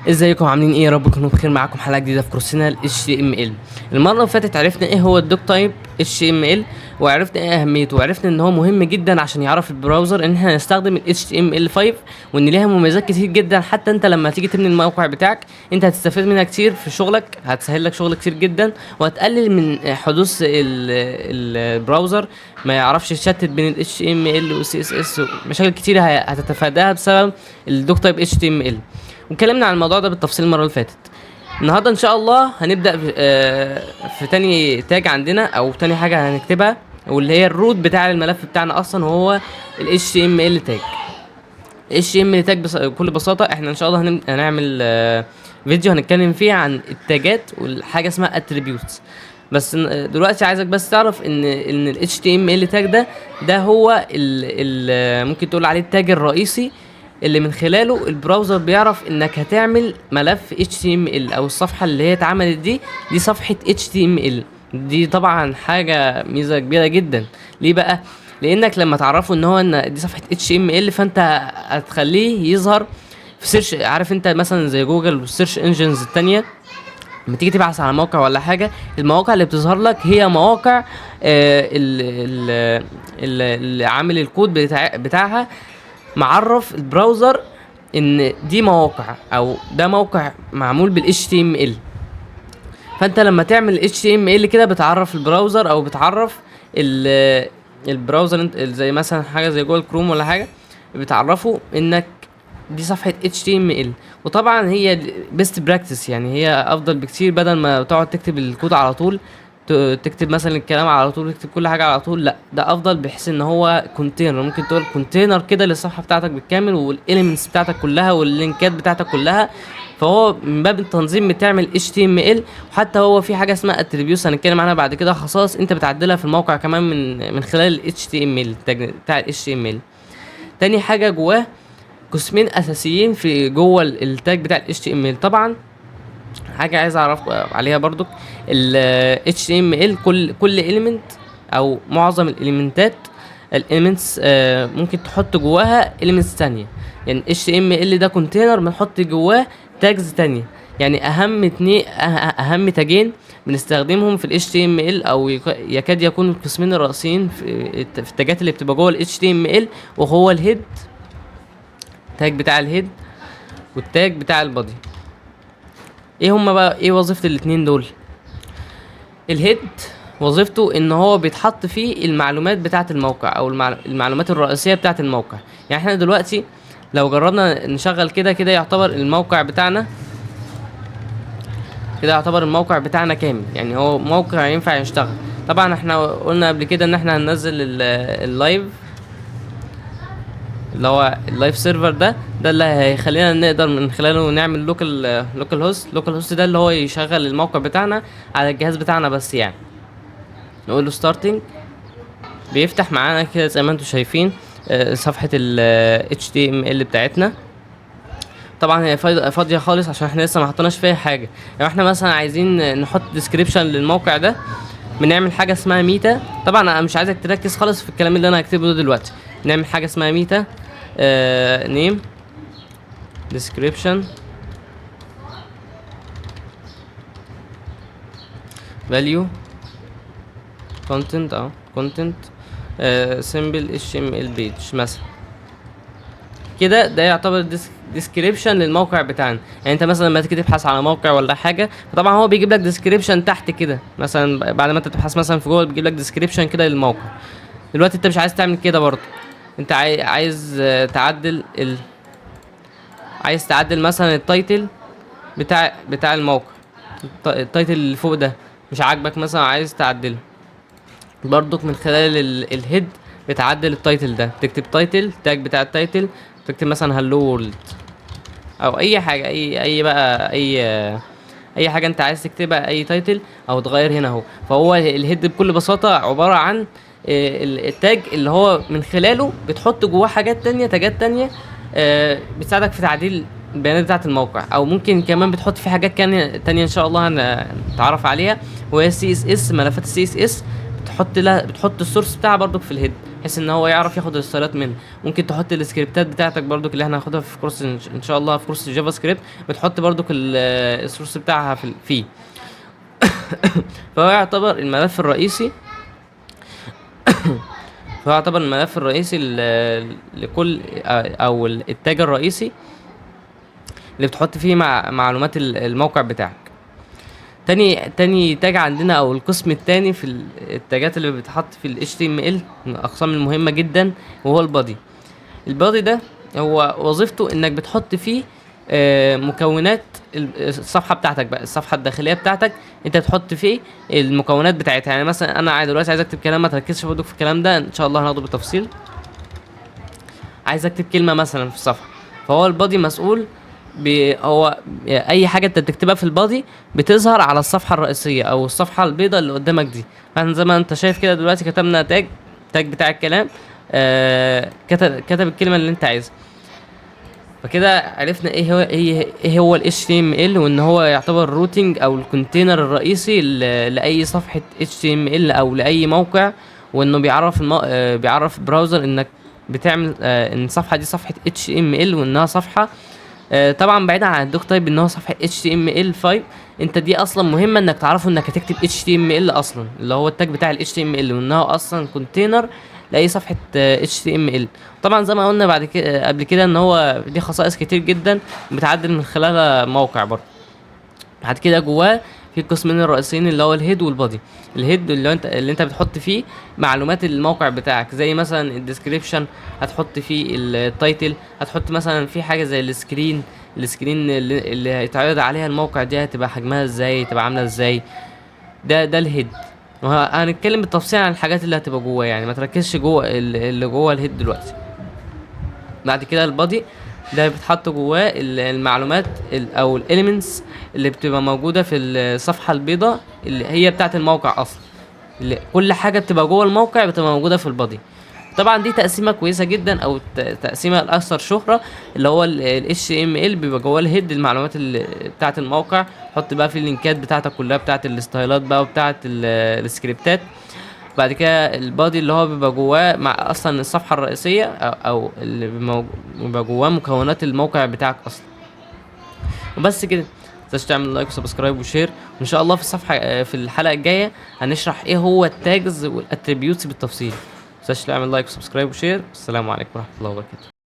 ازيكم عاملين ايه؟ يا رب تكونوا بخير. معاكم حلقه جديده في كورسنا ال HTML. المره اللي فاتت عرفنا ايه هو الدوك تايب HTML، وعرفنا ايه اهميته، وعرفنا ان هو مهم جدا عشان يعرف البراوزر ان احنا نستخدم ال HTML5، وان ليها مميزات كتير جدا. حتى انت لما تيجي تبني الموقع بتاعك انت هتستفيد منها كتير في شغلك، هتسهل لك شغل كتير جدا، وهتقلل من حدوث البراوزر ما يعرفش يشتت بين ال HTML وال CSS. مشاكل كتير هتتفاداها بسبب الدوك تايب HTML، واتكلمنا عن الموضوع ده بالتفصيل المره اللي فاتت. النهارده ان شاء الله هنبدا في تاني تاج عندنا، او تاني حاجه هنكتبها، واللي هي الروت بتاع الملف بتاعنا اصلا، وهو ال HTML تاج. HTML تاج بكل بساطه احنا ان شاء الله هنعمل فيديو هنتكلم فيه عن التاجات والحاجه اسمها اتريبيوتس. بس دلوقتي عايزك بس تعرف ان ال HTML تاج ده هو ممكن تقول عليه التاج الرئيسي اللي من خلاله البراوزر بيعرف انك هتعمل ملف HTML، او الصفحة اللي هي اتعملت دي صفحة HTML. دي طبعا حاجة ميزة كبيرة جدا. ليه بقى؟ لانك لما تعرفه ان دي صفحة HTML، فانت هتخليه يظهر في سيرش. عارف انت مثلا زي جوجل والسيرش انجنز التانية، لما تيجي تبحث على موقع ولا حاجة، المواقع اللي بتظهر لك هي مواقع اللي عامل الكود بتاعها معرف البراوزر ان دي مواقع، او ده موقع معمول بال HTML. فانت لما تعمل HTML كده بتعرف البراوزر، او بتعرف البراوزر انت زي مثلا حاجه زي جوجل كروم ولا حاجه، بتعرفه انك دي صفحه HTML. وطبعا هي بيست براكتس، يعني هي افضل بكتير بدل ما تقعد تكتب الكود على طول، تكتب مثلا الكلام على طول، تكتب كل حاجه على طول. لا، ده افضل بحيث ان هو كونتينر، ممكن تقول كونتينر كده للصفحه بتاعتك بالكامل، والاليمنتس بتاعتك كلها، واللينكات بتاعتك كلها. فهو من باب التنظيم بتعمل HTML. وحتى هو في حاجه اسمها اتريبيوتس هنتكلم عنها بعد كده، خصائص انت بتعدلها في الموقع كمان من خلال ال HTML بتاع ال HTML. تاني حاجه جواه قسمين اساسيين في جوه التاج بتاع ال HTML. طبعا حاجه عايز اعرف عليها برضو، ال HTML كل element او معظم الاليمنتات الاليمنتس ممكن تحط جواها elements تانية. يعني HTML ده كونتينر بنحط جواه تاجز تانية. يعني اهم تاجين بنستخدمهم في ال HTML، او يكاد يكون القسمين الرئيسيين في التاجات اللي بتبقى جوه ال HTML، وهو الهيد، تاج بتاع الهيد، والتاج بتاع البادي. ايه هما بقى؟ ايه وظيفة الاتنين دول؟ الهيد وظيفته ان هو بيتحط فيه المعلومات بتاعة الموقع، او المعلومات الرئيسية بتاعة الموقع. يعني احنا دلوقتي لو جربنا نشغل كده يعتبر الموقع بتاعنا كامل، يعني هو موقع ينفع يشتغل. طبعا احنا قلنا قبل كده ان احنا هننزل اللايف، اللي هو اللايف سيرفر ده اللي هيخلينا نقدر من خلاله نعمل لوكال هوست ده اللي هو يشغل الموقع بتاعنا على الجهاز بتاعنا بس. يعني نقول له ستارتنج، بيفتح معانا كده زي ما انتم شايفين صفحة ال HTML بتاعتنا. طبعا هي فاضية خالص عشان احنا لسه ما حطيناش فيها حاجة. يعني احنا مثلا عايزين نحط ديسكريبشن للموقع ده، بنعمل حاجة اسمها ميتا. طبعا انا مش عايزك تركز خالص في الكلام اللي انا هكتبه ده دلوقتي. نعمل حاجة اسمها ميتا نيم description value content content simple HTML page مثلا كده. ده يعتبر description للموقع بتاعنا. يعني انت مثلا لما تيجي تبحث على موقع ولا حاجه، فطبعا هو بيجيب لك description تحت كده. مثلا بعد ما انت تبحث مثلا في جوجل بيجيب لك description كده للموقع. دلوقتي انت مش عايز تعمل كده برضه، انت عايز تعدل مثلا التايتل بتاع الموقع. التايتل اللي فوق ده مش عاجبك مثلا، عايز تعدله برضك من خلال الهيد. بتعدل التايتل ده، تكتب تايتل، تاج بتاع التايتل، تكتب مثلا هالو وورلد، او اي حاجه، اي حاجه انت عايز تكتبها، اي تايتل، او تغير هنا اهو. فهو الهيد بكل بساطه عباره عن التاج اللي هو من خلاله بتحط جواه حاجات تانية، تاجات تانية بتساعدك في تعديل البيانات بتاعت الموقع. او ممكن كمان بتحط فيه حاجات تانية ان شاء الله هنتعرف عليها، وهي CSS. ملفات CSS بتحط السورس بتاعها برضك في الهيد. بحيث ان هو يعرف ياخد الستايلات منه. ممكن تحط السكريبتات بتاعتك برضو اللي احنا هناخدها في كورس ان شاء الله، في كورس الجافا سكريبت، بتحط برضو السورس بتاعها فيه. فهو يعتبر الملف الرئيسي فهو يعتبر الملف الرئيسي لكل او التاج الرئيسي اللي بتحط فيه معلومات الموقع بتاعك. تاني تاج عندنا او القسم التاني في التاجات اللي بتحط في ال HTML من الاقسام المهمة جدا، وهو البادي. البادي ده هو وظيفته انك بتحط فيه مكونات الصفحه بتاعتك بقى، الصفحه الداخليه بتاعتك انت بتحط فيه المكونات بتاعتها. يعني مثلا انا دلوقتي عايز اكتب كلام، ما تركزش برضك في الكلام ده، ان شاء الله هناخده بالتفصيل. عايز اكتب كلمه مثلا في الصفحه، فهو البادي مسؤول هو اي حاجه انت بتكتبها في البادي بتظهر على الصفحه الرئيسيه او الصفحه البيضاء اللي قدامك دي. فاحنا زي ما انت شايف كده دلوقتي كتبنا تاج بتاع الكلام، كتب الكلمه اللي انت عايزها. فكده عرفنا ايه هو ال HTML، وان هو يعتبر روتنج او الكونتينر الرئيسي لاي صفحه HTML او لاي موقع، وانه بيعرف البراوزر انك بتعمل ان الصفحه دي صفحه HTML، وانها صفحه طبعا بعيدا عن الدوك تايب ان هو صفحه HTML5. انت دي اصلا مهمه انك تعرفه انك هتكتب HTML اصلا، اللي هو التاج بتاع ال HTML، وانها اصلا كونتينر لاي صفحه HTML. طبعا زي ما قلنا بعد كده قبل كده ان هو ليه خصائص كتير جدا بتعدل من خلالها موقع برضه. بعد كده جواه في القسمين الرئيسيين اللي هو الهيد والبادي. الهيد اللي انت بتحط فيه معلومات الموقع بتاعك، زي مثلا الديسكريبشن، هتحط فيه التايتل، هتحط مثلا في حاجه زي السكرين اللي هيتعرض عليها الموقع دي هتبقى حجمها ازاي، تبقى عامله ازاي. ده الهيد. هنتكلم بالتفصيل عن الحاجات اللي هتبقى جواه، يعني ما تركزش جوه اللي جوه الهيد دلوقتي. بعد كده البادي ده بتحط جواه المعلومات او الاليمنتس اللي بتبقى موجوده في الصفحه البيضاء اللي هي بتاعه الموقع اصلا. كل حاجه بتبقى جوه الموقع بتبقى موجوده في البادي. طبعا دي تقسيمه كويسه جدا، او تقسيمه الاكثر شهره، اللي هو ال HTML بيبقى جواه الهيد المعلومات اللي بتاعه الموقع، حط بقى في اللينكات بتاعتك كلها بتاعه الستايلات بقى وبتاعه السكريبتات. بعد كده البادي اللي هو بيبقى جواه مع اصلا الصفحه الرئيسيه او اللي بيبقى جواه مكونات الموقع بتاعك اصلا. وبس كده. متنساش تعمل لايك وسبسكرايب وشير، وان شاء الله في الحلقه الجايه هنشرح ايه هو التاجز والاتريبيوتس بالتفصيل. متنساش تعمل لايك وسبسكرايب وشير. السلام عليكم ورحمه الله وبركاته.